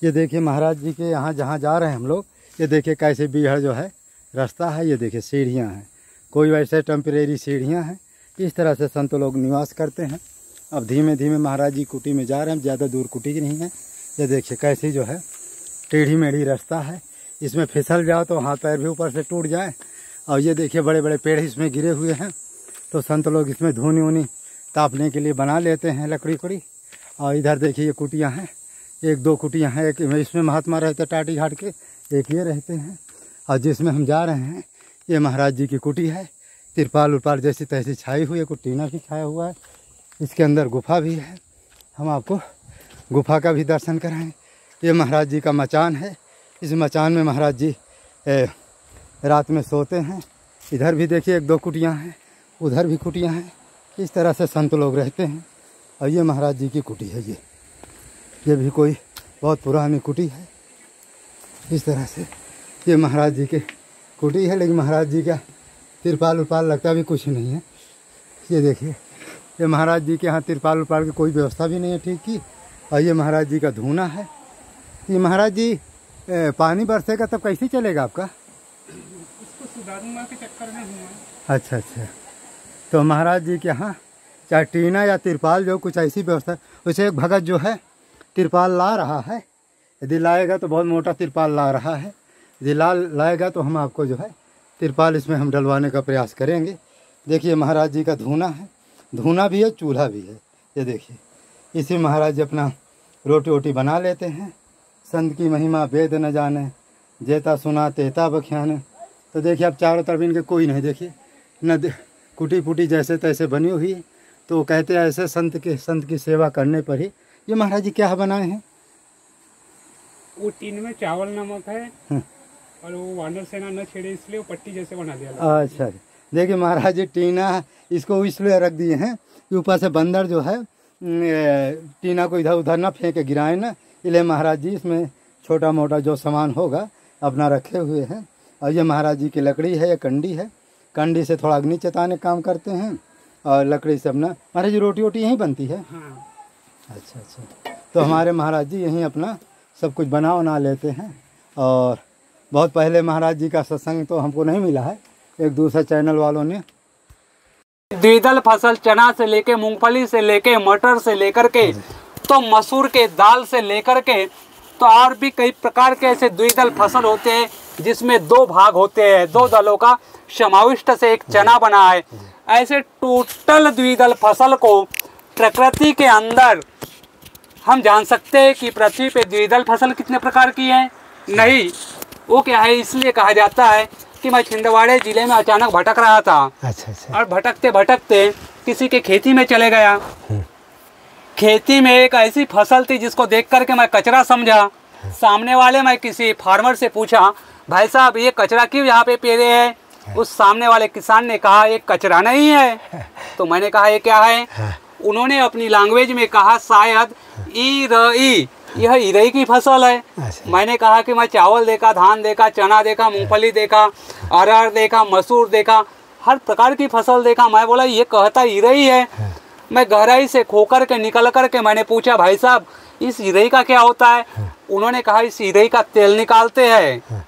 ये देखिए महाराज जी के यहाँ जहाँ जा रहे हैं हम लोग, ये देखिए कैसे बीहड़ जो है रास्ता है। ये देखिए सीढ़ियाँ हैं, कोई वैसे टेम्परेरी सीढ़ियाँ हैं। इस तरह से संत लोग निवास करते हैं। अब धीमे धीमे महाराज जी कुटी में जा रहे हैं, ज़्यादा दूर कुटी नहीं है। ये देखिए कैसी जो है टेढ़ी मेढ़ी रास्ता है, इसमें फिसल जाओ तो हाथ पैर भी ऊपर से टूट जाए। और ये देखिए बड़े बड़े पेड़ इसमें गिरे हुए हैं, तो संत लोग इसमें धूनी ऊनी तापने के लिए बना लेते हैं लकड़ी उकड़ी। और इधर देखिए ये कुटियाँ हैं, एक दो कुटियाँ हैं, एक इसमें महात्मा रहते टाटी घाट के, एक ये रहते हैं। और जिसमें हम जा रहे हैं ये महाराज जी की कुटी है। तिरपाल उरपाल जैसी तैसी छाई हुई है, कुछ टीना भी छाया हुआ है। इसके अंदर गुफा भी है, हम आपको गुफा का भी दर्शन कराएं। ये महाराज जी का मचान है, इस मचान में महाराज जी रात में सोते हैं। इधर भी देखिए एक दो कुटियाँ हैं, उधर भी कुटियाँ हैं। इस तरह से संत लोग रहते हैं। और ये महाराज जी की कुटी है, ये भी कोई बहुत पुरानी कुटी है। इस तरह से ये महाराज जी की कुटी है, लेकिन महाराज जी का तिरपाल उरपाल लगता भी कुछ नहीं है। ये देखिए ये महाराज जी के यहाँ तिरपाल उरपाल की कोई व्यवस्था भी नहीं है ठीक की। और ये महाराज जी का धूना है। ये महाराज जी पानी बरसेगा तब कैसे चलेगा आपका? इसको सुधारूंगा के चक्कर में हुआ। अच्छा अच्छा, तो महाराज जी के यहाँ चाहे टीना या तिरपाल जो कुछ ऐसी व्यवस्था। वैसे एक भगत जो है तिरपाल ला रहा है, यदि लाएगा तो बहुत मोटा तिरपाल ला रहा है। यदि लाएगा तो हम आपको जो है तिरपाल इसमें हम डलवाने का प्रयास करेंगे। देखिए महाराज जी का धूना है, धूना भी है, चूल्हा भी है। ये देखिए इसी महाराज जी अपना रोटी वोटी बना लेते हैं। संत की महिमा वेद न जाने, जेता सुना तेता बख्यान। तो देखिए अब चारों तरफ इनके कोई नहीं, देखिए न कुटी पुटी जैसे तैसे बनी हुई है। तो कहते हैं ऐसे संत की सेवा करने पर ही। ये महाराज जी क्या बनाए हैं? वो टीन में चावल नमक है और वो वानर सेना न छेड़े इसलिए वो पट्टी जैसे बना दिया। अच्छा देखिए महाराज जी टीना इसको इसलिए रख दिए हैं कि ऊपर से बंदर जो है टीना को इधर उधर ना फेंके गिराए ना, इसलिए महाराज जी इसमें छोटा मोटा जो सामान होगा अपना रखे हुए हैं। और ये महाराज जी की लकड़ी है, ये कंडी है, कंडी से थोड़ा अग्नि चेताने काम करते हैं। और लकड़ी से अपना महाराज जी रोटी वोटी यहीं बनती है। हाँ। अच्छा अच्छा, तो हमारे महाराज जी यहीं अपना सब कुछ बना लेते हैं। और बहुत पहले महाराज जी का सत्संग तो हमको नहीं मिला है, एक दूसरा चैनल वालों ने द्विदल फसल चना से लेके मूंगफली से लेके मटर से लेकर के तो मसूर के दाल से लेकर के तो और भी कई प्रकार के ऐसे द्विदल फसल होते हैं जिसमें दो भाग होते हैं, दो दलों का समाविष्ट से एक चना बना है। ऐसे टोटल द्विदल फसल को प्रकृति के अंदर हम जान सकते हैं कि पृथ्वी पे द्विदल फसल कितने प्रकार की है? नहीं, वो क्या है इसलिए कहा जाता है कि मैं छिंदवाड़े जिले में अचानक भटक रहा था। अच्छा। और भटकते भटकते किसी के खेती में चले गया। खेती में एक ऐसी फसल थी जिसको देख करके मैं कचरा समझा। सामने वाले मैं किसी फार्मर से पूछा, भाई साहब ये कचरा क्यों यहाँ पे पेरे है? उस सामने वाले किसान ने कहा ये कचरा नहीं है। तो मैंने कहा ये क्या है? उन्होंने अपनी लैंग्वेज में कहा शायद ईरई, यह इरई की फसल है। मैंने कहा कि मैं चावल देखा, धान देखा, चना देखा, मूंगफली देखा, अरहर देखा, मसूर देखा, हर प्रकार की फसल देखा। मैं बोला ये कहता इरई है। मैं गहराई से खोकर के निकल कर के मैंने पूछा, भाई साहब इस इरई का क्या होता है? उन्होंने कहा इस इरई का तेल निकालते हैं।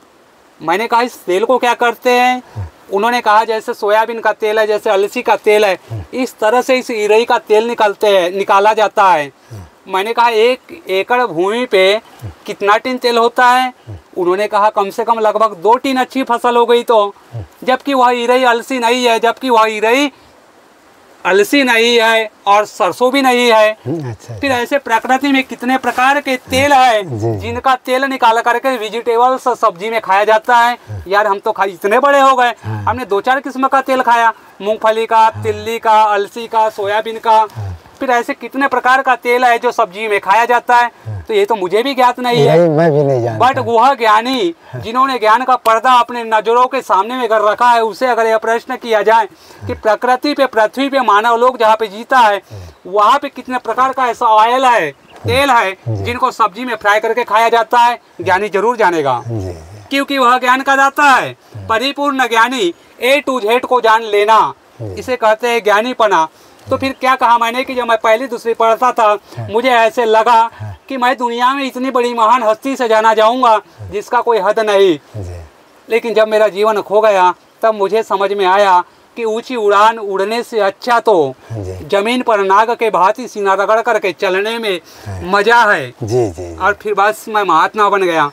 मैंने कहा इस तेल को क्या करते हैं? उन्होंने कहा जैसे सोयाबीन का तेल है, जैसे अलसी का तेल है, इस तरह से इस इरई का तेल निकाला जाता है। मैंने कहा 1 एकड़ भूमि पे कितना टिन तेल होता है? उन्होंने कहा कम से कम लगभग 2 टिन अच्छी फसल हो गई। तो जबकि वह इरई अलसी नहीं है, जबकि वह इरई अलसी नहीं है और सरसों भी नहीं है। अच्छा। फिर ऐसे प्रकृति में कितने प्रकार के तेल है जिनका तेल निकाल करके वेजिटेबल्स सब्जी में खाया जाता है। यार हम तो इतने बड़े हो गए, हमने 2-4 किस्म का तेल खाया, मूंगफली का, तिल्ली का, अलसी का, सोयाबीन का। फिर ऐसे कितने प्रकार का तेल है जो सब्जी में खाया जाता है। तो ये तो मुझे भी ज्ञात नहीं है, मैं भी नहीं जानता। बट वह ज्ञानी जिन्होंने ज्ञान का पर्दा अपने नजरों के सामने में कर रखा है, उसे अगर यह प्रश्न किया जाए कि प्रकृति पे, पृथ्वी पे मानव लोग जहाँ पे जीता है वहाँ पे कितने प्रकार का ऐसा ऑयल है, तेल है जिनको सब्जी में फ्राई करके खाया जाता है, ज्ञानी जरूर जानेगा, क्योंकि वह ज्ञान का दाता है। परिपूर्ण ज्ञानी A to Z को जान लेना, इसे कहते हैं ज्ञानीपना। तो फिर क्या कहा मैंने कि जब मैं पहली दूसरी पढ़ता था मुझे ऐसे लगा कि मैं दुनिया में इतनी बड़ी महान हस्ती से जाना जाऊंगा जिसका कोई हद नहीं। लेकिन जब मेरा जीवन खो गया तब मुझे समझ में आया कि ऊंची उड़ान उड़ने से अच्छा तो जमीन पर नाग के भांति सीना रगड़ करके चलने में मजा है। जी। और फिर बस मैं महात्मा बन गया।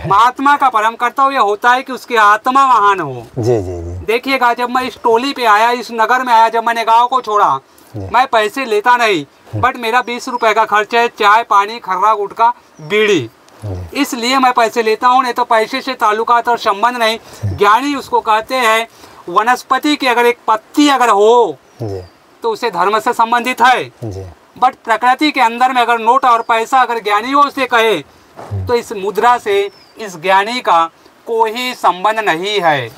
महात्मा का परम कर्तव्य होता है कि उसकी आत्मा महान हो। जी। देखिएगा, जब मैं इस टोली पे आया, इस नगर में आया, जब मैंने गाँव को छोड़ा, मैं पैसे लेता नहीं, बट मेरा 20 रुपए का खर्च है, चाय पानी खर्रा गुटखा बीड़ी, इसलिए मैं पैसे लेता हूँ। नहीं तो पैसे से ताल्लुकात और संबंध नहीं। ज्ञानी उसको कहते हैं, वनस्पति की अगर एक पत्ती अगर हो तो उसे धर्म से संबंधित है, बट प्रकृति के अंदर में अगर नोट और पैसा अगर ज्ञानियों से कहे तो इस मुद्रा से इस ज्ञानी का कोई संबंध नहीं है।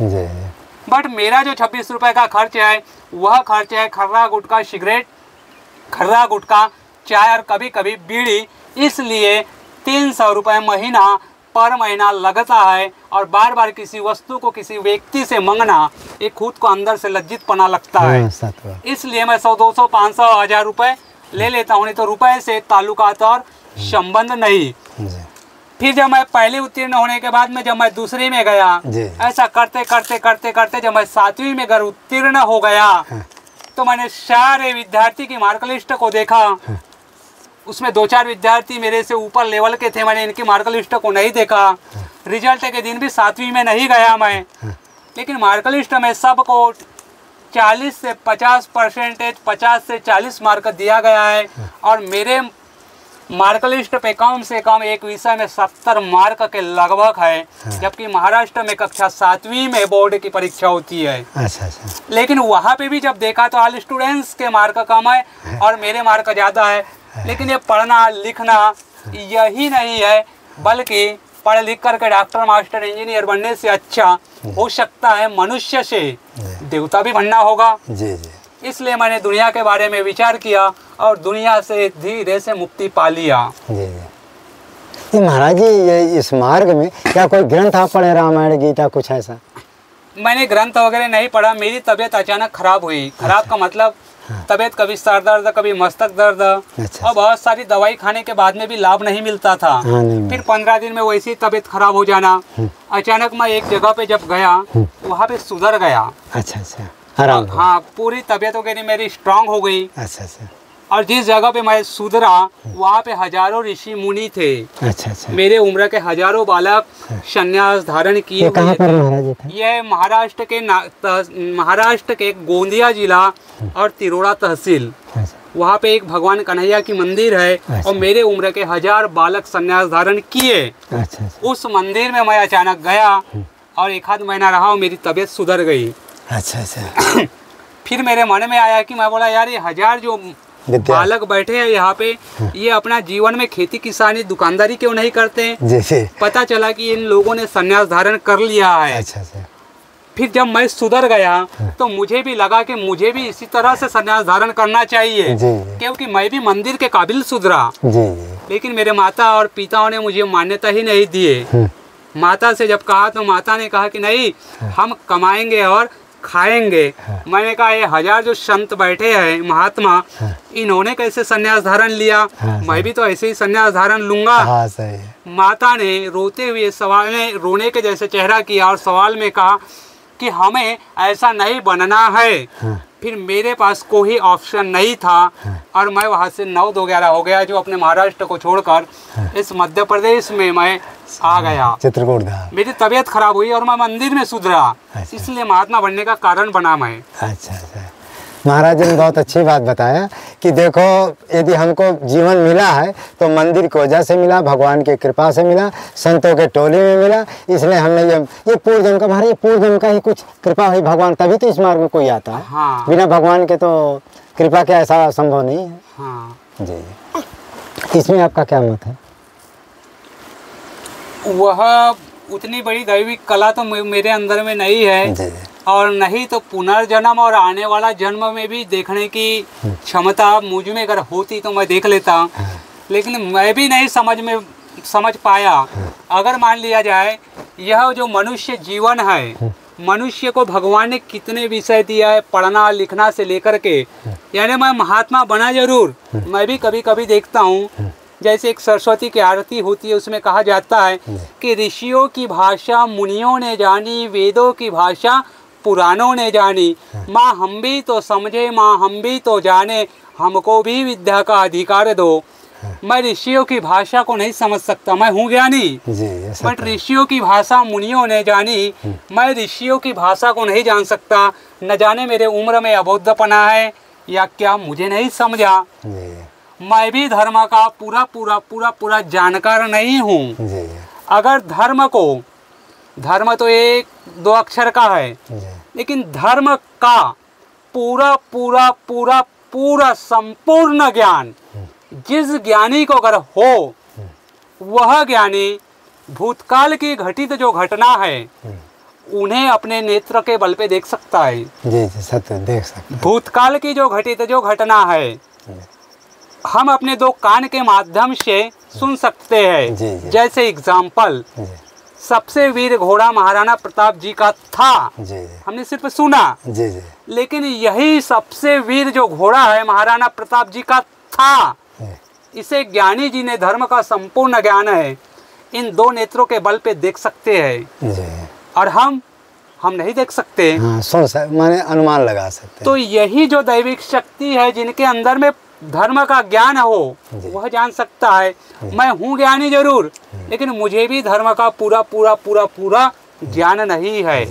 बट मेरा जो 26 रुपए का खर्च है वह खर्च है खर्रा गुटखा सिगरेट, खर्रा गुटखा चाय और कभी कभी बीड़ी, इसलिए 300 रुपये महीना पर महीना लगता है। और बार बार किसी वस्तु को किसी व्यक्ति से मांगना एक खुद को अंदर से लज्जित पना लगता है। इसलिए मैं 100, 200, 500, 1000 रुपये ले लेता हूँ, नहीं तो रुपए से ताल्लुकात और संबंध नहीं। फिर जब मैं पहले उत्तीर्ण होने के बाद में जब मैं दूसरी में गया, ऐसा करते करते करते करते जब मैं 7वीं में अगर उत्तीर्ण हो गया तो मैंने सारे विद्यार्थी की मार्क लिस्ट को देखा। उसमें 2-4 विद्यार्थी मेरे से ऊपर लेवल के थे, मैंने इनकी मार्क लिस्ट को नहीं देखा। रिजल्ट के दिन भी 7वीं में नहीं गया मैं, लेकिन मार्क लिस्ट में सबको 40 से 50%, 50 से 40 मार्क दिया गया है। और मेरे मार्क लिस्ट पे कम से कम एक विषय में 70 मार्क के लगभग है, जबकि महाराष्ट्र में कक्षा 7वीं में बोर्ड की परीक्षा होती है। अच्छा। लेकिन वहाँ पे भी जब देखा तो ऑल स्टूडेंट्स के मार्क कम है और मेरे मार्क ज़्यादा है। लेकिन ये पढ़ना लिखना यही नहीं है, बल्कि पढ़ लिख करके डॉक्टर मास्टर इंजीनियर बनने से अच्छा हो सकता है मनुष्य से देवता भी बनना होगा। इसलिए मैंने दुनिया के बारे में विचार किया और दुनिया से धीरे से मुक्ति पा लिया। जी महाराज जी, ये इस मार्ग में क्या कोई ग्रंथ आप पढ़े, रामायण गीता कुछ ऐसा? मैंने ग्रंथ वगैरह नहीं पढ़ा। मेरी तबीयत अचानक खराब हुई। खराब का मतलब तबीयत, कभी सर दर्द, कभी मस्तक दर्द, और बहुत सारी दवाई खाने के बाद में भी लाभ नहीं मिलता था। फिर 15 दिन में वैसी तबीयत खराब हो जाना। अचानक मैं एक जगह पे जब गया वहाँ पे सुधर गया। अच्छा, आराम। हाँ, पूरी तबीयत वगैरह मेरी स्ट्रांग हो गई। अच्छा। और जिस जगह पे मैं सुधरा वहाँ पे हजारों ऋषि मुनि थे। अच्छा। मेरे उम्र के हजारों बालक संन्यास धारण किए। कहाँ पर महाराज? ये महाराष्ट्र के गोंदिया जिला और तिरोड़ा तहसील। वहाँ पे एक भगवान कन्हैया की मंदिर है। और मेरे उम्र के 1000 बालक संन्यास धारण किए। अच्छा। उस मंदिर में मैं अचानक गया और 1 आध महीना रहा और मेरी तबीयत सुधर गई। अच्छा। फिर मेरे मन में आया कि मैं बोला, यार ये 1000 जो बालक बैठे हैं यहाँ पे, ये अपना जीवन में खेती किसानी दुकानदारी क्यों नहीं करते हैं? पता चला कि इन लोगों ने संन्यास धारण कर लिया है। अच्छा। फिर जब मैं सुधर गया तो मुझे भी लगा कि मुझे भी इसी तरह से संन्यास धारण करना चाहिए, क्योंकि मैं भी मंदिर के काबिल सुधरा। लेकिन मेरे माता और पिताओं ने मुझे मान्यता ही नहीं दिए। माता से जब कहा तो माता ने कहा कि नहीं, हम कमाएंगे और खाएंगे। मैंने कहा ये 1000 जो संत बैठे हैं महात्मा, इन्होंने कैसे संन्यास धारण लिया? मैं भी तो ऐसे ही संन्यास धारण लूंगा। माता ने रोते हुए सवाल में रोने के जैसे चेहरा किया और सवाल में कहा कि हमें ऐसा नहीं बनना है। फिर मेरे पास कोई ऑप्शन नहीं था और मैं वहाँ से 9-2-11 हो गया, जो अपने महाराष्ट्र को छोड़कर इस मध्य प्रदेश में मैं आ गया। चित्रकूट धाम। मेरी तबीयत खराब हुई और मैं मंदिर में सुधरा। इसलिए महात्मा बनने का कारण बना मैं। अच्छा। महाराज जी ने बहुत अच्छी बात बताया कि देखो, यदि हमको जीवन मिला है तो मंदिर की वजह से मिला, भगवान की कृपा से मिला, संतों के टोली में मिला। इसलिए हमने ये पूर्व जन्म का, महाराज ये पूर्व जन्म का ही कुछ कृपा हुई भगवान, तभी तो इस मार्ग में कोई आता है। हाँ। बिना भगवान के तो कृपा के ऐसा संभव नहीं है। हाँ। जी, इसमें आपका क्या मत है? वह उतनी बड़ी दैविक कला तो मेरे अंदर में नहीं है, और नहीं तो पुनर्जन्म और आने वाला जन्म में भी देखने की क्षमता मुझ में अगर होती तो मैं देख लेता। लेकिन मैं भी नहीं समझ पाया। अगर मान लिया जाए यह जो मनुष्य जीवन है, मनुष्य को भगवान ने कितने विषय दिया है पढ़ना लिखना से लेकर के, यानी मैं महात्मा बना जरूर। मैं भी कभी कभी देखता हूँ जैसे एक सरस्वती की आरती होती है, उसमें कहा जाता है कि ऋषियों की भाषा मुनियों ने जानी, वेदों की भाषा पुराणों ने जानी, माँ हम भी तो समझे, माँ हम भी तो जाने, हमको भी विद्या का अधिकार दो। मैं ऋषियों की भाषा को नहीं समझ सकता, मैं हूँ ज्ञानी, बट ऋषियों की भाषा मुनियों ने जानी, मैं ऋषियों की भाषा को नहीं जान सकता। न जाने मेरे उम्र में अबोधपना है या क्या, मुझे नहीं समझा। मैं भी धर्म का पूरा पूरा पूरा पूरा जानकार नहीं हूँ। अगर धर्म तो एक दो अक्षर का है, लेकिन धर्म का पूरा पूरा पूरा पूरा संपूर्ण ज्ञान जिस ज्ञानी को अगर हो, वह ज्ञानी भूतकाल की घटित जो घटना है उन्हें अपने नेत्र के बल पे देख सकता है। जी सत्य देख सकता है। भूतकाल की जो घटित जो घटना है हम अपने दो कान के माध्यम से सुन सकते हैं। जैसे एग्जाम्पल, सबसे वीर घोड़ा महाराणा प्रताप जी का था, हमने सिर्फ सुना, लेकिन यही सबसे वीर जो घोड़ा है महाराणा प्रताप जी का था, इसे ज्ञानी जी ने धर्म का संपूर्ण ज्ञान है इन दो नेत्रों के बल पे देख सकते हैं। और हम नहीं देख सकते। हाँ, माने अनुमान लगा सकते। तो यही जो दैविक शक्ति है, जिनके अंदर में धर्म का ज्ञान हो, वह जान सकता है। मैं हूँ ज्ञानी जरूर, लेकिन मुझे भी धर्म का पूरा पूरा पूरा पूरा ज्ञान नहीं है।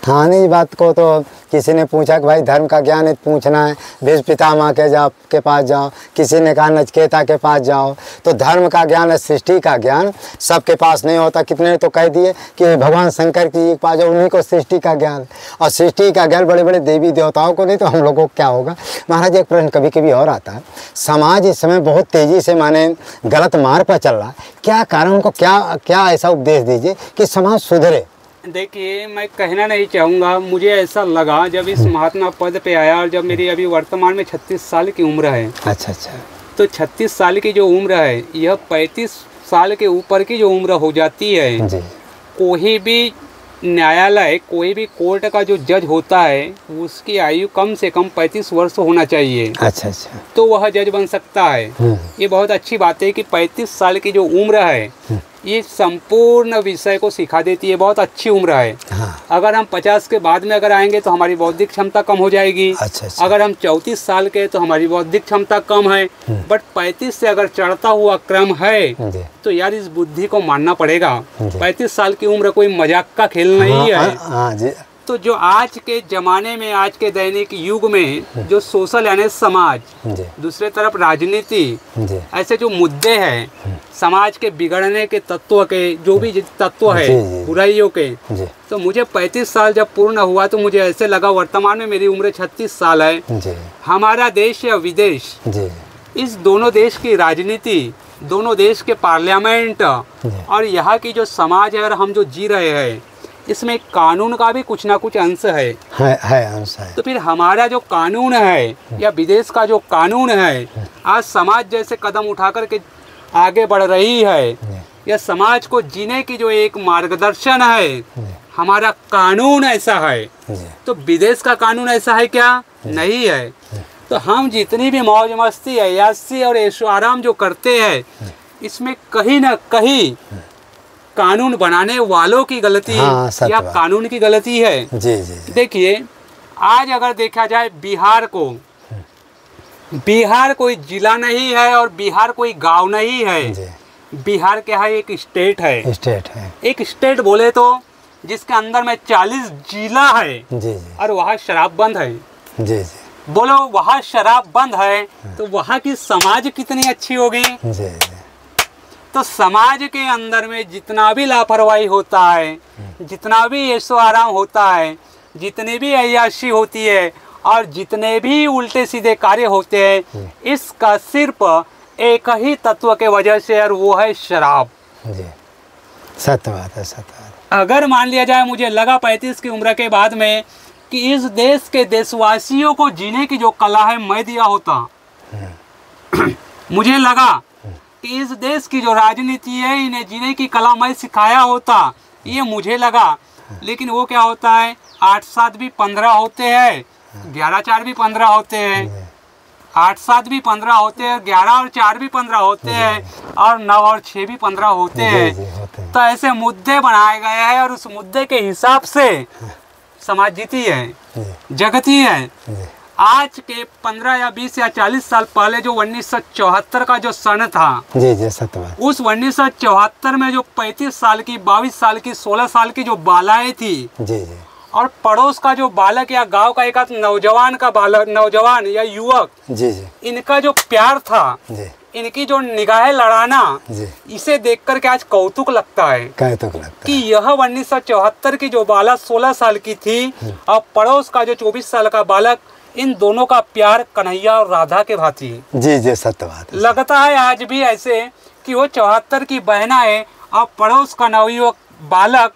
हाँ, नहीं बात को तो किसी ने पूछा कि भाई धर्म का ज्ञान है, पूछना है, भीष्म पितामह के पास जाओ, किसी ने कहा नचिकेता के पास जाओ। तो धर्म का ज्ञान है, सृष्टि का ज्ञान सबके पास नहीं होता। कितने ने तो कह दिए कि भगवान शंकर की पास जाओ, उन्हीं को सृष्टि का ज्ञान, और सृष्टि का ज्ञान बड़े बड़े देवी देवताओं को नहीं, तो हम लोगों को क्या होगा। महाराज एक प्रश्न कभी कभी और आता है, समाज इस समय बहुत तेज़ी से माने गलत मार्ग पर चल रहा है, क्या कारण, उनको क्या ऐसा उपदेश दीजिए कि समाज सुधरे। देखिए, मैं कहना नहीं चाहूँगा, मुझे ऐसा लगा जब इस महात्मा पद पे आया, और जब मेरी अभी वर्तमान में 36 साल की उम्र है। अच्छा। तो 36 साल की जो उम्र है, यह 35 साल के ऊपर की जो उम्र हो जाती है। कोई भी न्यायालय, कोई भी कोर्ट का जो जज होता है, उसकी आयु कम से कम 35 वर्ष होना चाहिए। अच्छा। तो वह जज बन सकता है। ये बहुत अच्छी बात है कि 35 साल की जो उम्र है, ये संपूर्ण विषय को सिखा देती है। बहुत अच्छी उम्र है। अगर हम 50 के बाद में अगर आएंगे तो हमारी बौद्धिक क्षमता कम हो जाएगी। अच्छा। अगर हम 34 साल के तो हमारी बौद्धिक क्षमता कम है। बट 35 से अगर चढ़ता हुआ क्रम है तो यार इस बुद्धि को मानना पड़ेगा। 35 साल की उम्र कोई मजाक का खेल नहीं है। तो जो आज के ज़माने में, आज के दैनिक युग में जो सोशल यानी समाज, दूसरे तरफ राजनीति, ऐसे जो मुद्दे हैं समाज के बिगड़ने के तत्व के, जो भी तत्व है बुराइयों के, तो मुझे 35 साल जब पूर्ण हुआ तो मुझे ऐसे लगा, वर्तमान में मेरी उम्र 36 साल है। हमारा देश या विदेश, इस दोनों देश की राजनीति, दोनों देश के पार्लियामेंट और यहाँ की जो समाज है और हम जो जी रहे हैं, इसमें कानून का भी कुछ ना कुछ अंश है अंश है। तो फिर हमारा जो कानून है या विदेश का जो कानून है, आज समाज जैसे कदम उठा करके आगे बढ़ रही है, या समाज को जीने की जो एक मार्गदर्शन है, हमारा कानून ऐसा है। तो विदेश का कानून ऐसा है क्या? नहीं है। तो हम जितनी भी मौज मस्ती, अय्याशी और ऐशो आराम जो करते हैं, इसमें कहीं ना कहीं कानून बनाने वालों की गलती या कानून की गलती है। देखिए, आज अगर देखा जाए बिहार को, बिहार कोई जिला नहीं है और बिहार कोई गांव नहीं है। बिहार क्या है? एक स्टेट है। एक स्टेट बोले तो जिसके अंदर में 40 जिला है और वहाँ शराब बंद है। बोलो वहाँ शराब बंद है तो वहाँ की समाज कितनी अच्छी होगी। तो समाज के अंदर में जितना भी लापरवाही होता है, जितना भी ऐशो आराम होता है, जितनी भी अय्याशी होती है और जितने भी उल्टे सीधे कार्य होते हैं, इसका सिर्फ एक ही तत्व के वजह से, और वो है शराब। सत्य बात है, सत्य बात। अगर मान लिया जाए, मुझे लगा 35 की उम्र के बाद में कि इस देश के देशवासियों को जीने की जो कला है मैं दिया होता। मुझे लगा कि इस देश की जो राजनीति है, इन्हें जीने की कला मैं सिखाया होता, ये मुझे लगा। लेकिन वो क्या होता है, 8 7 भी 15 होते हैं, 11 4 भी 15 होते हैं। 8 7 भी 15 होते हैं, 11 और 4 भी 15 होते हैं, और 9 और 6 भी 15 होते हैं। तो ऐसे मुद्दे बनाए गए हैं और उस मुद्दे के हिसाब से समाज जीती है, जगती है। आज के 15 या 20 या 40 साल पहले जो 1974 का जो सन था, जी सत्य, उस 1974 में जो 35 साल की, 22 साल की, 16 साल की जो बालाएं थी, जी और पड़ोस का जो बालक या गांव का एक नौजवान का बालक, नौजवान या युवक, जी इनका जो प्यार था, जी, इनकी जो निगाहें लड़ाना, जी, इसे देखकर के आज कौतुक लगता है कि यह 1974 की जो बालक 16 साल की थी और पड़ोस का जो 24 साल का बालक, इन दोनों का प्यार कन्हैया और राधा के भांति है। जी सत्य बात है। लगता है आज भी ऐसे कि वो 74 की बहना है और पड़ोस का नवयुवक बालक,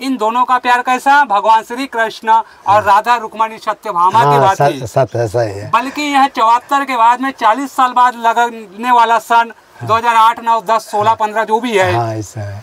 इन दोनों का प्यार कैसा, भगवान श्री कृष्ण और राधा रुक्मणी सत्यभामा के भांति। सत्य सही है। बल्कि यह 74 के बाद में 40 साल बाद लगने वाला सन 2008, 9, 10, 16, 15 जो भी है,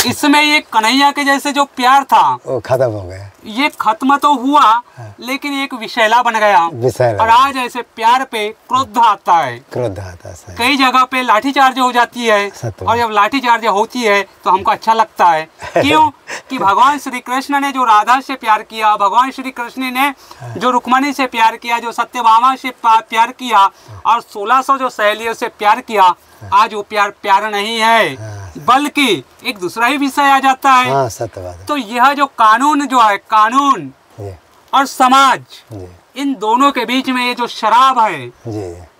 इसमें ये कन्हैया के जैसे जो प्यार था वो खत्म हो गया। ये खत्म तो हुआ, लेकिन एक विषैला बन गया। और आज ऐसे प्यार पे क्रोध आता है, कई जगह पे लाठीचार्ज हो जाती है। और जब लाठीचार्ज होती है तो हमको अच्छा लगता है। क्यों? कि भगवान श्री कृष्ण ने जो राधा से प्यार किया, भगवान श्री कृष्ण ने जो रुक्मणी से प्यार किया, जो सत्यभामा से प्यार किया, और 1600 जो सहेलियों से प्यार किया, आज वो प्यार नहीं है, बल्कि एक दूसरा ही विषय आ जाता है। सत्य बात है। तो यह जो कानून जो है, कानून और समाज, इन दोनों के बीच में ये जो शराब है,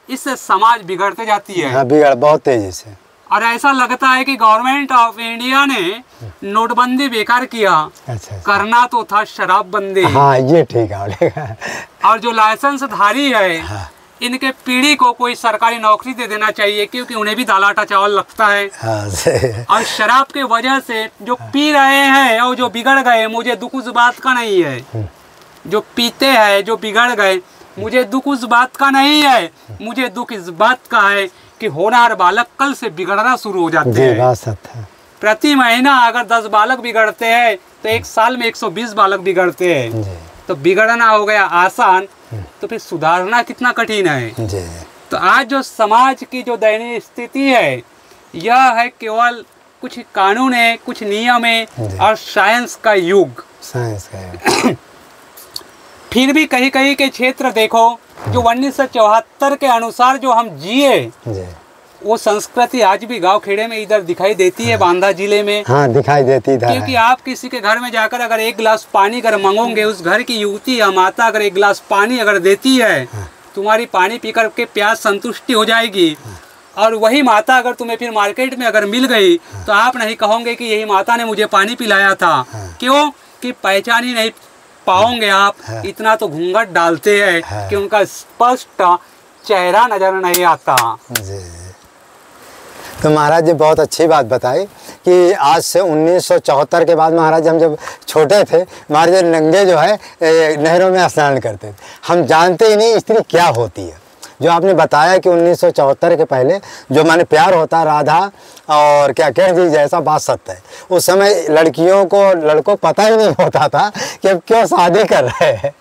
इससे समाज बिगड़ते जाती है। बिगड़ बहुत तेजी से। और ऐसा लगता है कि गवर्नमेंट ऑफ इंडिया ने नोटबंदी बेकार किया। अच्छा। करना तो था शराबबंदी। हाँ, ये ठीक है। और जो लाइसेंस धारी है, इनके पीढ़ी को कोई सरकारी नौकरी दे देना चाहिए, क्योंकि उन्हें भी दाल आटा चावल लगता है। और शराब के वजह से जो पी रहे हैं और जो बिगड़ गए, मुझे दुख उस बात का नहीं है। जो पीते हैं, जो बिगड़ गए, मुझे दुख उस बात का नहीं है। मुझे दुख इस बात का है कि होनहार बालक कल से बिगड़ना शुरू हो जाते हैं। प्रति महीना अगर 10 बालक बिगड़ते हैं तो एक साल में 120 बालक बिगड़ते हैं। तो बिगड़ना हो गया आसान, तो फिर सुधारना कितना कठिन है। तो आज जो समाज की जो दयनीय स्थिति है, यह है केवल कुछ कानून है, कुछ नियम है और साइंस का युग। फिर भी कहीं कहीं के क्षेत्र देखो, जो 1974 के अनुसार जो हम जिए, वो संस्कृति आज भी गांव खेड़े में इधर दिखाई देती है। बांदा जिले में दिखाई देती है। क्योंकि आप किसी के घर में जाकर अगर एक गिलास पानी अगर मांगोगे, उस घर की युवती या माता अगर एक गिलास पानी अगर देती है, तुम्हारी पानी पीकर के प्यास संतुष्टि हो जाएगी। और वही माता अगर तुम्हें फिर मार्केट में अगर मिल गई, तो आप नहीं कहोगे कि यही माता ने मुझे पानी पिलाया था। क्यों? कि पहचान ही नहीं पाओगे आप, इतना तो घूंघट डालते हैं कि उनका स्पष्ट चेहरा नजर नहीं आता। तो महाराज जी बहुत अच्छी बात बताई कि आज से 1974 के बाद महाराज हम जब छोटे थे, महाराज नंगे जो है नहरों में स्नान करते थे। हम जानते ही नहीं स्त्री क्या होती है। जो आपने बताया कि 1974 के पहले जो माने प्यार होता राधा और क्या कह जी जैसा बात सत्य है। उस समय लड़कियों को लड़कों पता ही नहीं होता था कि अब क्यों शादी कर रहे हैं,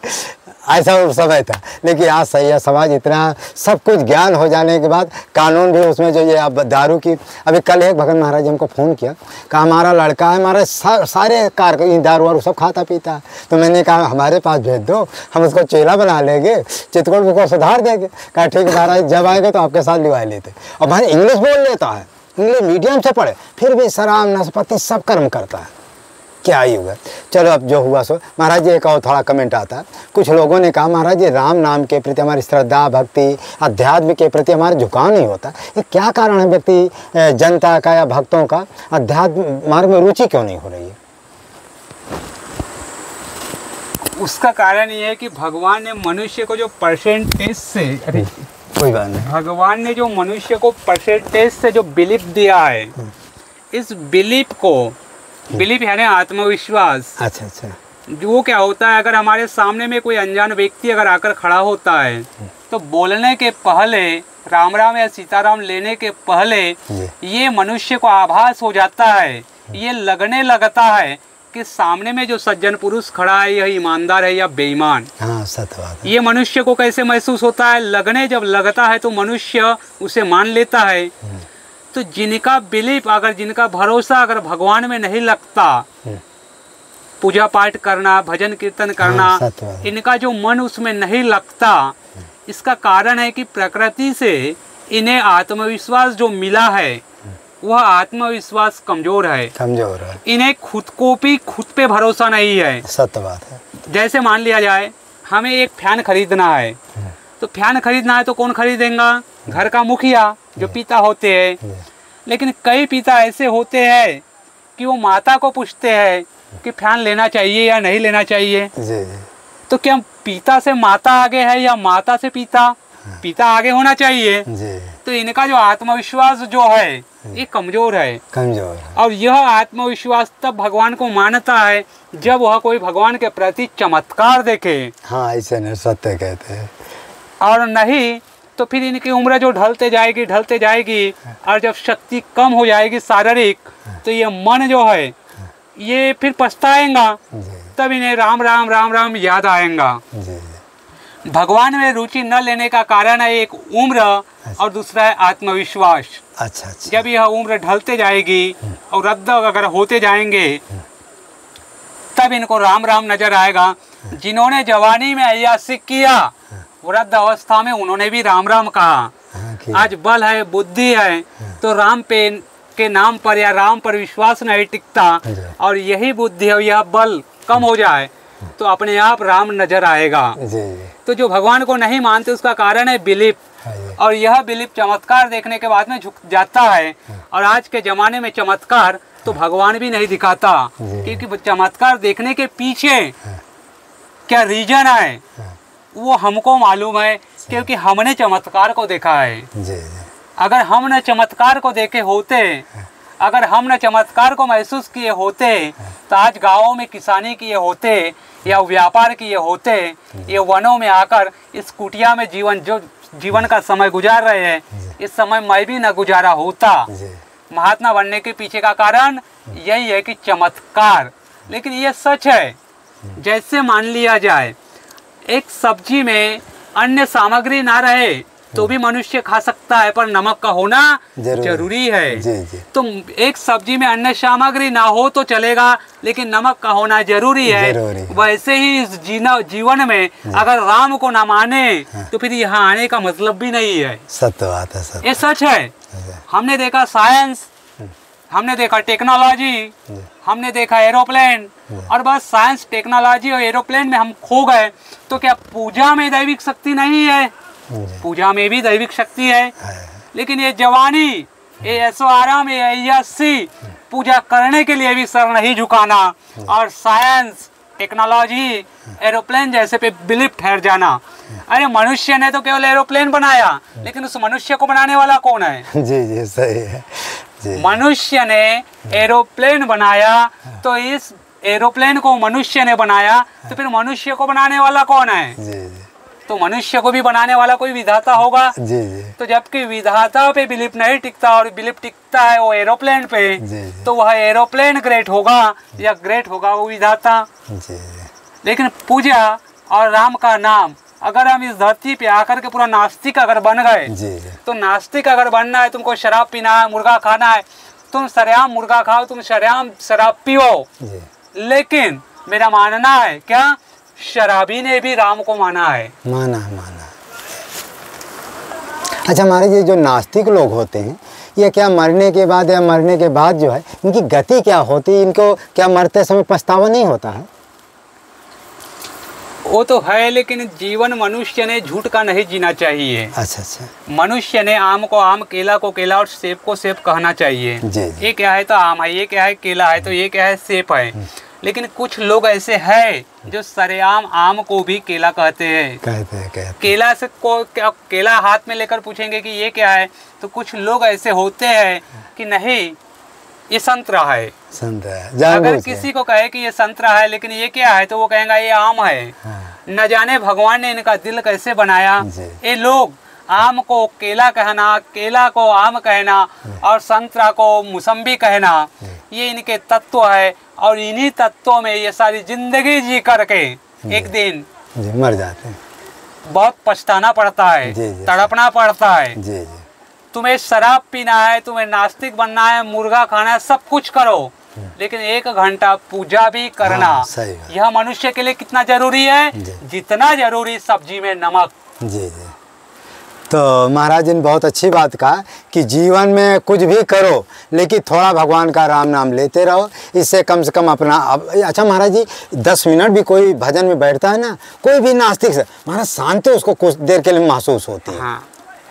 ऐसा उस समय था। लेकिन आज सही है, समाज इतना सब कुछ ज्ञान हो जाने के बाद कानून भी उसमें जो ये अब दारू की, अभी कल एक भगत महाराज हमको फ़ोन किया, कहा हमारा लड़का है, हमारे सारे कार दारू वारू सब खाता पीता है। तो मैंने कहा हमारे पास भेज दो, हम उसको चेला बना लेंगे, चित्रकूट को सुधार देंगे। कहा ठीक है महाराज, जब आएंगे तो आपके साथ लिवा लेते। और भाई इंग्लिश बोल लेता है, इंग्लिश मीडियम से पढ़े, फिर भी शराब नशपति सब कर्म करता है। क्या ही होगा। चलो अब जो हुआ सो। महाराज जी एक और थोड़ा कमेंट आता है, कुछ लोगों ने कहा महाराज जी राम नाम के प्रति हमारी श्रद्धा भक्ति अध्यात्म के प्रति हमारा झुकाव नहीं होता, ये क्या कारण है? व्यक्ति जनता का या भक्तों का अध्यात्म मार्ग में रुचि क्यों नहीं हो रही है? उसका कारण ये है कि भगवान ने मनुष्य को जो परसेंटेज से, अरे कोई बात नहीं, भगवान ने जो मनुष्य को परसेंटेज से जो बिलीफ दिया है, इस बिलीफ को, बिलीफ यानी आत्मविश्वास। अच्छा अच्छा। वो क्या होता है, अगर हमारे सामने में कोई अनजान व्यक्ति अगर आकर खड़ा होता है, तो बोलने के पहले, राम राम या सीताराम लेने के पहले ये मनुष्य को आभास हो जाता है, ये लगने लगता है कि सामने में जो सज्जन पुरुष खड़ा है यह ईमानदार है या बेईमान। हाँ सत्य बात है। ये मनुष्य को कैसे महसूस होता है? लगने जब लगता है तो मनुष्य उसे मान लेता है। तो जिनका बिलीफ, अगर जिनका भरोसा अगर भगवान में नहीं लगता, पूजा पाठ करना, भजन कीर्तन करना, हाँ, सत्य बात है। इनका जो मन उसमें नहीं लगता, इसका कारण है कि प्रकृति से इन्हें आत्मविश्वास जो मिला है वह आत्मविश्वास कमजोर है। कमजोर है। इन्हें खुद पे भरोसा नहीं है। सत्य बात है। जैसे मान लिया जाए हमें एक फैन खरीदना है, तो फैन खरीदना है तो कौन खरीदेगा? घर का मुखिया जो पिता होते हैं। लेकिन कई पिता ऐसे होते हैं कि वो माता को पूछते हैं कि फैन लेना चाहिए या नहीं लेना चाहिए। जी। तो क्या पिता से माता आगे है या माता से पिता? पिता आगे होना चाहिए। जी। तो इनका जो आत्मविश्वास जो है ये कमजोर है। कमजोर है। और यह आत्मविश्वास तब भगवान को मानता है जब वह कोई भगवान के प्रति चमत्कार देखे। हाँ ऐसे नहीं, सत्य कहते हैं। और नहीं तो फिर इनकी उम्र जो ढलते जाएगी और जब शक्ति कम हो जाएगी शारीरिक, तो ये मन जो है ये फिर पछताएगा। तब इन्हें राम राम राम राम याद आएगा। जी। भगवान में रुचि न लेने का कारण है एक उम्र और दूसरा है आत्मविश्वास। अच्छा अच्छा। जब यह उम्र ढलते जाएगी और वृद्ध अगर होते जाएंगे तब इनको राम राम नजर आएगा। जिन्होंने जवानी में अय्यासी किया, वृद्ध अवस्था में उन्होंने भी राम राम कहा। आज बल है, बुद्धि है, तो राम पे के नाम पर या राम पर विश्वास नहीं टिकता, और यही बुद्धि और यह बल कम हो जाए तो अपने आप राम नजर आएगा। तो जो भगवान को नहीं मानते उसका कारण है बिलीफ, और यह बिलीफ चमत्कार देखने के बाद में झुक जाता है। और आज के जमाने में चमत्कार तो भगवान भी नहीं दिखाता, क्योंकि चमत्कार देखने के पीछे क्या रीजन है वो हमको मालूम है, क्योंकि हमने चमत्कार को देखा है। अगर हम न चमत्कार को देखे होते, अगर हम न चमत्कार को महसूस किए होते, तो आज गाँवों में किसानी किए होते या व्यापार किए होते, ये वनों में आकर इस कुटिया में जीवन का समय गुजार रहे हैं, इस समय मैं भी न गुजारा होता। महात्मा बनने के पीछे का कारण यही है कि चमत्कार। लेकिन ये सच है, जैसे मान लिया जाए एक सब्जी में अन्य सामग्री ना रहे तो भी मनुष्य खा सकता है, पर नमक का होना जरूरी है। जी। तो एक सब्जी में अन्य सामग्री ना हो तो चलेगा, लेकिन नमक का होना जरूरी है। वैसे ही इस जीवन में अगर राम को ना माने तो फिर यहाँ आने का मतलब भी नहीं है। सत्य बात है, सत्य। ये सच है। हमने देखा साइंस, हमने देखा टेक्नोलॉजी, हमने देखा एरोप्लेन, और बस साइंस टेक्नोलॉजी और एरोप्लेन में हम खो गए। तो क्या पूजा में दैविक शक्ति नहीं है? पूजा में भी दैविक शक्ति है। लेकिन ये जवानी, ये ऐसो आराम, ये अय्यासी, पूजा करने के लिए भी सर नहीं झुकाना, और साइंस टेक्नोलॉजी एरोप्लेन जैसे पे बिलीफ ठहर जाना। अरे मनुष्य ने तो केवल एरोप्लेन बनाया, लेकिन उस मनुष्य को बनाने वाला कौन है? जी सही है जी। मनुष्य ने एरोप्लेन बनाया, तो इस एरोप्लेन को मनुष्य ने बनाया, तो फिर मनुष्य को बनाने वाला कौन है? जी। तो मनुष्य को भी बनाने वाला कोई विधाता होगा। जी। तो जबकि विधाता पे बिलीफ नहीं टिकता और बिलीफ टिकता है वो एरोप्लेन पे, तो वह एरोप्लेन ग्रेट होगा या ग्रेट होगा वो विधाता। लेकिन पूजा और राम का नाम, अगर हम इस धरती पे आकर के पूरा नास्तिक अगर बन गए, तो नास्तिक अगर बनना है, तुमको शराब पीना है, मुर्गा खाना है, तुम सरेआम मुर्गा खाओ, तुम सरेआम शराब पियो। लेकिन मेरा मानना है क्या, शराबी ने भी राम को माना है। माना। अच्छा हमारे ये जो नास्तिक लोग होते हैं, ये क्या मरने के बाद या मरने के बाद जो है इनकी गति क्या होती है? इनको क्या मरते समय पछतावा नहीं होता है? वो तो है, लेकिन जीवन मनुष्य ने झूठ का नहीं जीना चाहिए। अच्छा। मनुष्य ने आम को आम, केला को केला और सेब को सेब कहना चाहिए। ये क्या है तो आम है, ये क्या है केला है, तो ये क्या है सेब है। लेकिन कुछ लोग ऐसे हैं जो सरेआम आम को भी केला कहते हैं। केला से केला हाथ में लेकर पूछेंगे कि ये क्या है, तो कुछ लोग ऐसे होते हैं कि नहीं ये संतरा है। अगर किसी को कहे कि ये संतरा है लेकिन ये क्या है, तो वो कहेगा ये आम है। न जाने भगवान ने इनका दिल कैसे बनाया। ये लोग आम को केला कहना, केला को आम कहना और संतरा को मौसम्बी कहना, ये इनके तत्व है और इन्हीं तत्वों में ये सारी जिंदगी जी करके एक दिन जी मर जाते हैं। बहुत पछताना पड़ता है, जी, जी। तड़पना पड़ता है। जी जी तुम्हें शराब पीना है, तुम्हें नास्तिक बनना है, मुर्गा खाना है, सब कुछ करो, लेकिन 1 घंटा पूजा भी करना। हाँ, सही बात। यह मनुष्य के लिए कितना जरूरी है, जी। जितना जरूरी सब्जी में नमक। जी जी। तो महाराज जी ने बहुत अच्छी बात कहा कि जीवन में कुछ भी करो लेकिन थोड़ा भगवान का राम नाम लेते रहो, इससे कम से कम अपना अच्छा महाराज जी 10 मिनट भी कोई भजन में बैठता है ना, कोई भी नास्तिक से महाराज शांति उसको कुछ देर के लिए महसूस होती है। हाँ।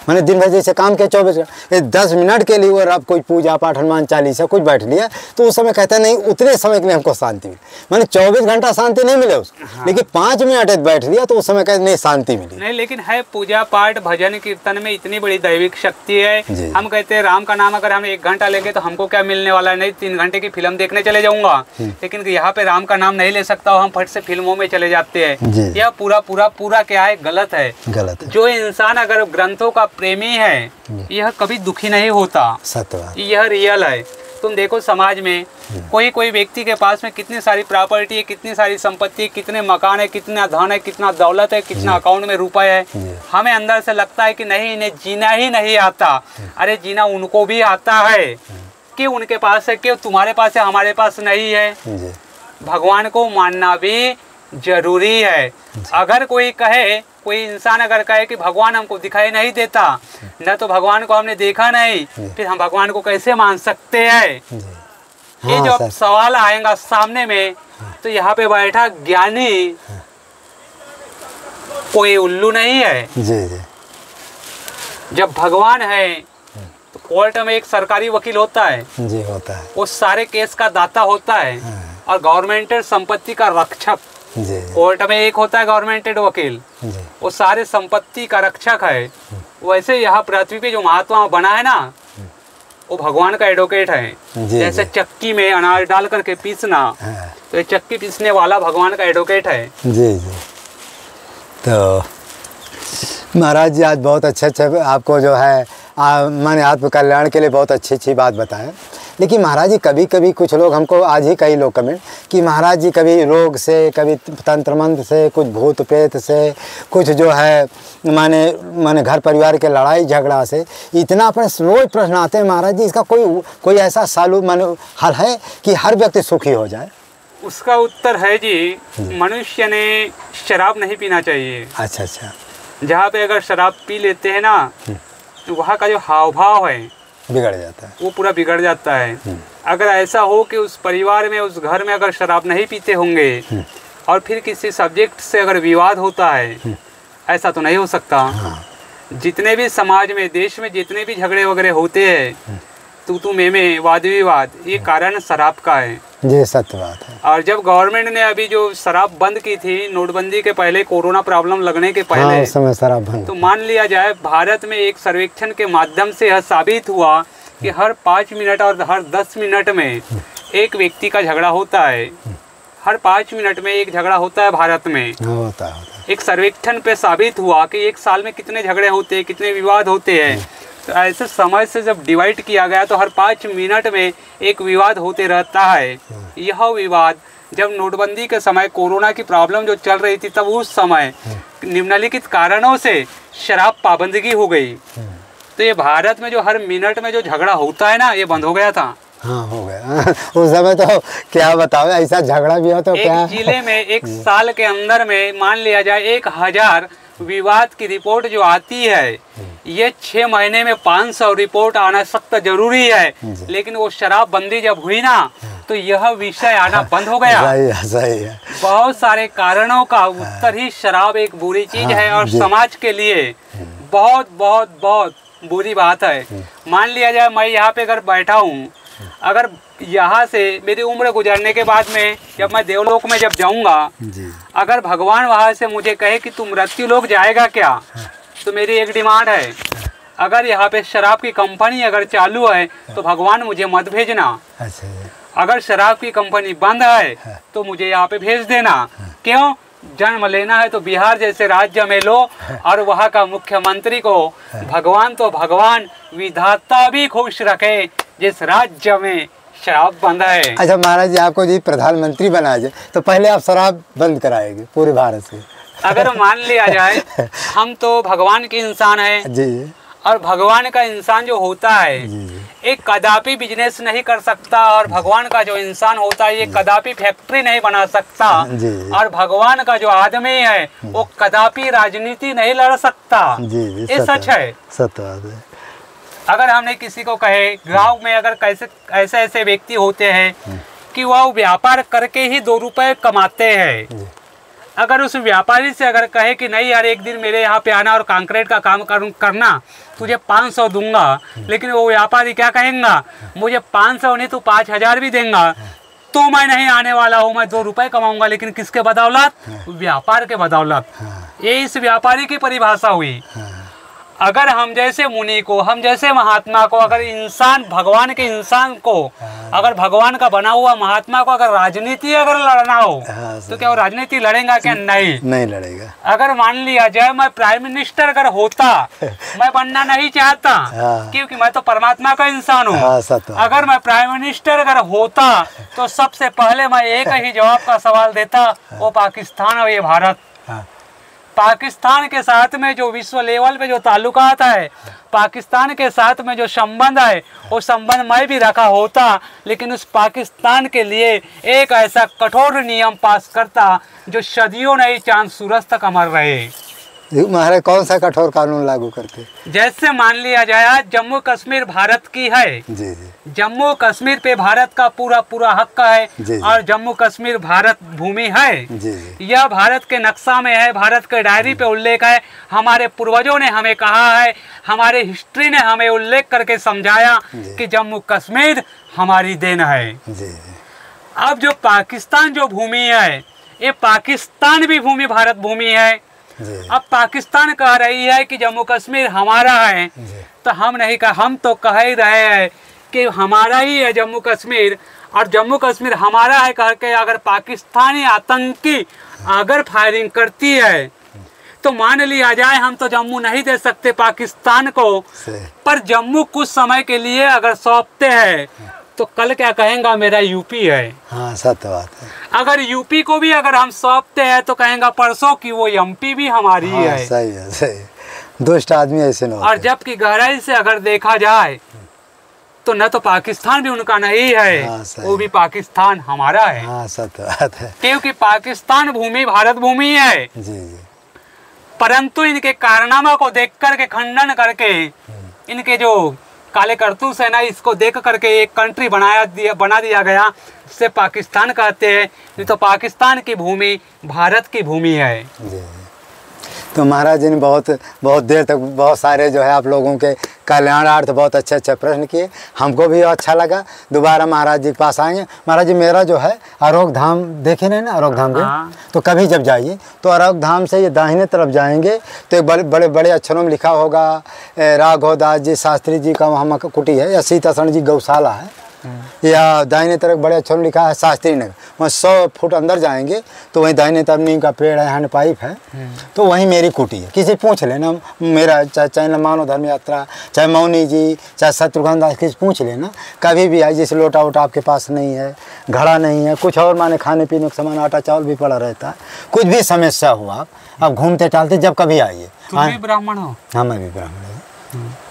मैंने दिन भर जैसे काम किया 24 घंटे, 10 मिनट के लिए और अब कोई पूजा पाठ हनुमान चालीसा कुछ बैठ लिया तो उस समय कहता है नहीं उतने समय के लिए हमको शांति मिली। मैंने 24 घंटा शांति नहीं मिले उसको। हाँ। लेकिन 5 मिनट बैठ लिया तो उस समय कहते नहीं शांति मिली नहीं, लेकिन है पूजा पाठ भजन कीर्तन में इतनी बड़ी दैविक शक्ति है। जी। हम कहते हैं राम का नाम अगर हम 1 घंटा लेंगे तो हमको क्या मिलने वाला है, नहीं 3 घंटे की फिल्म देखने चले जाऊंगा, लेकिन यहाँ पे राम का नाम नहीं ले सकता, हम फट से फिल्मों में चले जाते हैं। यह पूरा क्या है, गलत है। गलत है। जो इंसान अगर ग्रंथों का प्रेमी है यह कभी दुखी नहीं होता। सत्य बात। यह रियल है। तुम देखो समाज में कोई व्यक्ति के पास में कितनी सारी प्रॉपर्टी है, कितनी सारी संपत्ति, कितने मकान है, कितना धन है, कितना दौलत है, कितना अकाउंट में रुपए है, हमें अंदर से लगता है कि नहीं इन्हें जीना ही नहीं आता। अरे जीना उनको भी आता है। क्यों उनके पास है, क्यों तुम्हारे पास है, हमारे पास नहीं है। भगवान को मानना भी जरूरी है। अगर कोई इंसान अगर कहे कि भगवान हमको दिखाई नहीं देता, न तो भगवान को हमने देखा नहीं, फिर हम भगवान को कैसे मान सकते हैं। ये जो अब सवाल आएगा सामने में, तो यहाँ पे बैठा ज्ञानी कोई उल्लू नहीं है। जी जी। जब भगवान है तो कोर्ट में एक सरकारी वकील होता है। जी होता है। वो सारे केस का दाता होता है और गवर्नमेंटेड संपत्ति का रक्षक। जी। कोर्ट में एक होता है गवर्नमेंटेड वकील, वो सारे संपत्ति का रक्षक है। वैसे यहाँ पृथ्वी पे जो महात्मा बना है ना, वो भगवान का एडवोकेट है। जैसे चक्की में अनाज डाल करके पीसना, तो ये चक्की पीसने वाला भगवान का एडवोकेट है। जी जी। तो महाराज जी आज बहुत अच्छे आपको जो है मैंने आत्म कल्याण के लिए बहुत अच्छी बात बताया। लेकिन महाराज जी कभी कभी कुछ लोग हमको आज ही कई लोग कमेंट कि महाराज जी कभी रोग से, कभी तंत्र मंत्र से, कुछ भूत प्रेत से, कुछ जो है माने घर परिवार के लड़ाई झगड़ा से, इतना रोज प्रश्न आते हैं महाराज जी, इसका कोई ऐसा माने हल है कि हर व्यक्ति सुखी हो जाए? उसका उत्तर है जी, मनुष्य ने शराब नहीं पीना चाहिए। अच्छा अच्छा। जहाँ पे अगर शराब पी लेते हैं ना, तो वहाँ का जो हाव भाव है बिगड़ जाता है, वो पूरा बिगड़ जाता है। अगर ऐसा हो कि उस परिवार में, उस घर में अगर शराब नहीं पीते होंगे और फिर किसी सब्जेक्ट से अगर विवाद होता है, ऐसा तो नहीं हो सकता। हाँ। जितने भी समाज में, देश में जितने भी झगड़े वगैरह होते हैं, तू में वाद विवाद, ये कारण शराब का है। ये सत्य बात है। और जब गवर्नमेंट ने अभी जो शराब बंद की थी नोटबंदी के पहले, कोरोना प्रॉब्लम लगने के पहले, हाँ, उस समय शराब बंद। तो मान लिया जाए भारत में एक सर्वेक्षण के माध्यम से यह साबित हुआ कि हर 5 मिनट और हर 10 मिनट में एक व्यक्ति का झगड़ा होता है। हर 5 मिनट में एक झगड़ा होता है भारत में। होता है। एक सर्वेक्षण पे साबित हुआ कि एक साल में कितने झगड़े होते हैं, कितने विवाद होते हैं। तो ऐसे समय से जब डिवाइड किया गया तो हर 5 मिनट में एक विवाद होते रहता है। यह विवाद जब नोटबंदी के समय, कोरोना की प्रॉब्लम जो चल रही थी, तब उस समय निम्नलिखित कारणों से शराब पाबंदी हो गई। तो ये भारत में जो हर मिनट में जो झगड़ा होता है ना, ये बंद हो गया था। हाँ हो गया। उस समय तो क्या बताओ, ऐसा झगड़ा भी हो तो एक क्या। जिले में एक साल के अंदर में मान लिया जाए 1000 विवाद की रिपोर्ट जो आती है, ये 6 महीने में 500 रिपोर्ट आना सख्त जरूरी है। लेकिन वो शराब बंदी जब हुई ना, तो यह विषय आना बंद हो गया। सही है। बहुत सारे कारणों का उत्तर ही शराब एक बुरी चीज है और समाज के लिए बहुत बहुत बहुत बुरी बात है। मान लिया जाए मैं यहाँ पे अगर बैठा हूँ, अगर यहाँ से मेरी उम्र गुजरने के बाद में जब मैं देवलोक में जब जाऊँगा, अगर भगवान वहाँ से मुझे कहे कि तुम मृत्यु लोक जाएगा क्या, तो मेरी एक डिमांड है, अगर यहाँ पे शराब की कंपनी अगर चालू है तो भगवान मुझे मत भेजना। अगर शराब की कंपनी बंद है तो मुझे यहाँ पे भेज देना। क्यों? जन्म लेना है तो बिहार जैसे राज्य में लो और वहाँ का मुख्यमंत्री को भगवान तो भगवान विधाता भी खुश रखे जिस राज्य में शराब बंद है। अच्छा महाराज जी, आपको जी प्रधानमंत्री बनाया जाए तो पहले आप शराब बंद कराएंगे पूरे भारत से? अगर मान लिया जाए हम तो भगवान के इंसान हैं जी। और भगवान का इंसान जो होता है एक कदापि बिजनेस नहीं कर सकता, और भगवान का जो इंसान होता है ये कदापि फैक्ट्री नहीं बना सकता, और भगवान का जो आदमी है वो कदापि राजनीति नहीं लड़ सकता। ये सच है, सत्य बात है। अगर हमने किसी को कहे गांव में अगर कैसे ऐसे ऐसे व्यक्ति होते हैं कि वह व्यापार करके ही 2 रुपए कमाते हैं, अगर उस व्यापारी से अगर कहे कि नहीं यार एक दिन मेरे यहाँ पे आना और कंक्रीट का काम करना, तुझे 500 दूंगा, लेकिन वो व्यापारी क्या कहेगा, मुझे 500 नहीं तो 5000 भी देगा तो मैं नहीं आने वाला हूँ, मैं 2 रुपए कमाऊंगा, लेकिन किसके बदौलत? व्यापार के बदौलत। ये इस व्यापारी की परिभाषा हुई। अगर हम जैसे मुनि को, हम जैसे महात्मा को, अगर इंसान भगवान के इंसान को, अगर भगवान का बना हुआ महात्मा को अगर राजनीति अगर लड़ना हो तो क्या वो राजनीति लड़ेगा? क्या नहीं लड़ेगा। अगर मान लिया जाए मैं प्राइम मिनिस्टर अगर होता, मैं बनना नहीं चाहता क्योंकि मैं तो परमात्मा का इंसान हूँ। अगर मैं प्राइम मिनिस्टर अगर होता तो सबसे पहले मैं एक ही जवाब का सवाल देता, वो पाकिस्तान और ये भारत। पाकिस्तान के साथ में जो विश्व लेवल पे जो ताल्लुकात है, पाकिस्तान के साथ में जो संबंध है, वो संबंध मैं भी रखा होता, लेकिन उस पाकिस्तान के लिए एक ऐसा कठोर नियम पास करता जो सदियों नहीं चांद सूरज तक अमर रहे। महाराज कौन सा कठोर कानून लागू करते? जैसे मान लिया जाए आज जम्मू कश्मीर भारत की है, जी। जम्मू कश्मीर पे भारत का पूरा हक है जी। और जम्मू कश्मीर भारत भूमि है जी। यह भारत के नक्शा में है, भारत के डायरी पे उल्लेख है। हमारे पूर्वजों ने हमें कहा है, हमारे हिस्ट्री ने हमें उल्लेख करके समझाया कि जम्मू कश्मीर हमारी देन है। जी। अब जो पाकिस्तान जो भूमि है, ये पाकिस्तान भी भूमि भारत भूमि है। अब पाकिस्तान कह रही है कि जम्मू कश्मीर हमारा है, तो हम नहीं कह, हम तो कह ही रहे हैं कि हमारा ही है जम्मू कश्मीर, और जम्मू कश्मीर हमारा है कह के अगर पाकिस्तानी आतंकी अगर फायरिंग करती है तो मान लिया जाए हम तो जम्मू नहीं दे सकते पाकिस्तान को, पर जम्मू कुछ समय के लिए अगर सौंपते हैं तो कल क्या कहेंगे मेरा यूपी है। हाँ, सत्य बात है। अगर यूपी को भी अगर हम सौंपते हैं तो कहेंगे परसों की वो एमपी भी हमारी है। सही है, सही। दुष्ट आदमी ऐसे न होते। और जबकि गहराई से अगर देखा जाए तो न तो पाकिस्तान भी उनका नहीं है, वो भी पाकिस्तान हमारा है। हाँ, सत्य बात है। क्योंकि पाकिस्तान भूमि भारत भूमि है। जी। परंतु इनके कारनामा को देख करके खंडन करके इनके जो काले करतूत है ना, इसको देख करके एक कंट्री बना दिया गया जिसे पाकिस्तान कहते हैं। नहीं तो पाकिस्तान की भूमि भारत की भूमि है। जी। तो महाराज जी ने बहुत देर तक बहुत सारे जो है आप लोगों के कल्याणार्थ बहुत अच्छे प्रश्न किए, हमको भी अच्छा लगा। दोबारा महाराज जी के पास आएंगे। महाराज जी मेरा जो है आरोग्य धाम देखे नहीं ना, आरोग्य धाम के तो कभी जब जाइए तो आरोग्य धाम से ये दाहिने तरफ जाएंगे तो एक बड़े अक्षरों में लिखा होगा राघवदास जी शास्त्री जी का वहाँ कुटी है, या सीतासरण जी गौशाला है, या दाहिने तरफ बड़े अक्षरों में लिखा है शास्त्री नगर। वहाँ 100 फुट अंदर जाएंगे तो वहीं दाहिने तरफ नीम का पेड़ है, हैंड पाइप है, तो वहीं मेरी कुटी है। किसी पूछ लेना मेरा, चाहे मानव धर्म यात्रा, चाहे मौनी जी, चाहे शत्रुघ्न दास, किसी पूछ लेना कभी भी आए। जैसे लोटा वोटा आपके पास नहीं है, घड़ा नहीं है, कुछ और माने खाने पीने का सामान आटा चावल भी पड़ा रहता है, कुछ भी समस्या हुआ आप घूमते टहलते जब कभी आइए। तुम भी ब्राह्मण हो? हाँ, मैं भी ब्राह्मण हूँ।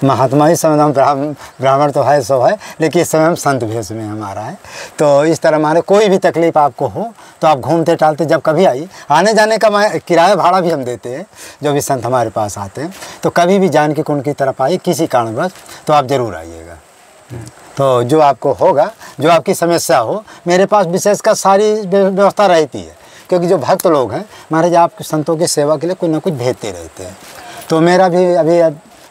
महात्मा ही समय हम ब्राह्मण तो है सो है, लेकिन इस समय हम संत भेष में हमारा है। तो इस तरह हमारे कोई भी तकलीफ आपको हो तो आप घूमते टहलते जब कभी आइए। आने जाने का किराया भाड़ा भी हम देते हैं जो भी संत हमारे पास आते हैं। तो कभी भी जानकी कुंड की तरफ आइए किसी कारणवश तो आप ज़रूर आइएगा। तो जो आपको होगा, जो आपकी समस्या हो, मेरे पास विशेषकर सारी व्यवस्था रहती है, क्योंकि जो भक्त लोग हैं महाराज आप संतों की सेवा के लिए कुछ ना कुछ भेजते रहते हैं। तो मेरा भी अभी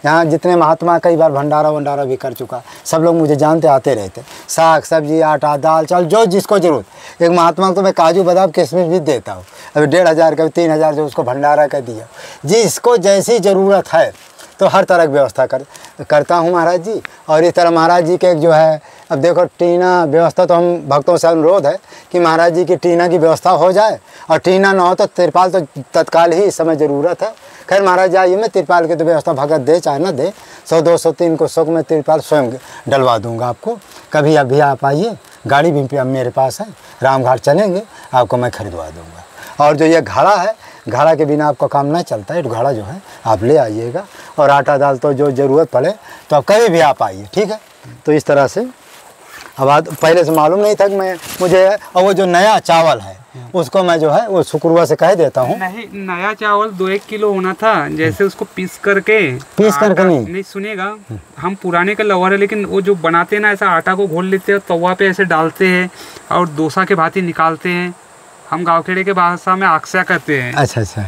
यहाँ जितने महात्मा कई बार भंडारा भी कर चुका, सब लोग मुझे जानते आते रहते। साग सब्जी आटा दाल चावल जो जिसको ज़रूरत। एक महात्मा को तो मैं काजू बादाम किशमिश भी देता हूँ, अभी 1500 कभी 3000 जो उसको भंडारा कर दिया। जिसको जैसी ज़रूरत है तो हर तरह की व्यवस्था करता हूँ महाराज जी। और इस तरह महाराज जी के जो है, अब देखो टीना व्यवस्था तो हम भक्तों से अनुरोध है कि महाराज जी की टीना की व्यवस्था हो जाए, और टीना ना हो तो तिरपाल तो तत्काल ही इस समय ज़रूरत है। खैर महाराज आइए, मैं तिरपाल की तो व्यवस्था भगत दे चाहे ना दे, 100 200 300 में तिरपाल स्वयं डलवा दूंगा आपको। कभी अभी आप आइए गाड़ी भी मेरे पास है, रामघाट चलेंगे आपको मैं खरीदवा दूँगा। और जो ये घड़ा है, घड़ा के बिना आपका काम ना चलता है। घड़ा जो है आप ले आइएगा, और आटा दाल तो जो ज़रूरत पड़े तो आप कभी भी आप आइए, ठीक है। तो इस तरह से अब पहले से मालूम नहीं था कि मुझे, और वो जो नया चावल है उसको मैं जो है वो शुक्रवार से कह देता हूँ। नहीं, नया चावल 2-1 किलो होना था, जैसे उसको पीस करके नहीं सुनिएगा, हम पुराने का लवर है, लेकिन वो जो बनाते हैं ना, ऐसा आटा को घोल लेते हैं, तवा पे ऐसे डालते हैं और डोसा के भांति निकालते हैं। हम गाँव खेड़े के भाषा में आक्सा कहते हैं। अच्छा अच्छा,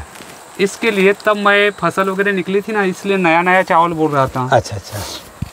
इसके लिए तब मैं फसल वगैरह निकली थी ना, इसलिए नया नया चावल बोल रहा था। अच्छा अच्छा,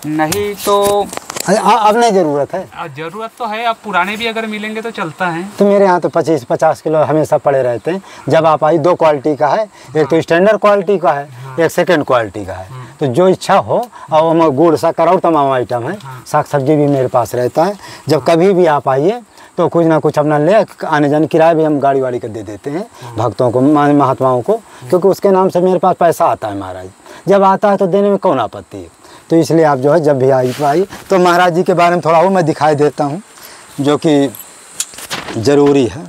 नहीं तो अब नहीं ज़रूरत है। ज़रूरत तो है, अब पुराने भी अगर मिलेंगे तो चलता है। तो मेरे यहाँ तो 25-50 किलो हमेशा पड़े रहते हैं। जब आप आई, 2 क्वालिटी का है, एक तो स्टैंडर्ड क्वालिटी का है, एक सेकंड क्वालिटी का है। तो जो इच्छा हो, और मैं गुड़ शक्कर और तमाम आइटम है, साग सब्जी भी मेरे पास रहता है। जब कभी भी आप आइए तो कुछ ना कुछ अपना ले आने जाने, किराया भी हम गाड़ी वाड़ी का दे देते हैं भक्तों को, महात्माओं को, क्योंकि उसके नाम से मेरे पास पैसा आता है महाराज। जब आता है तो देने में कौन आपत्ति है। तो इसलिए आप जो है जब भी आई तो महाराज जी के बारे में थोड़ा वो मैं दिखाई देता हूँ, जो कि ज़रूरी है।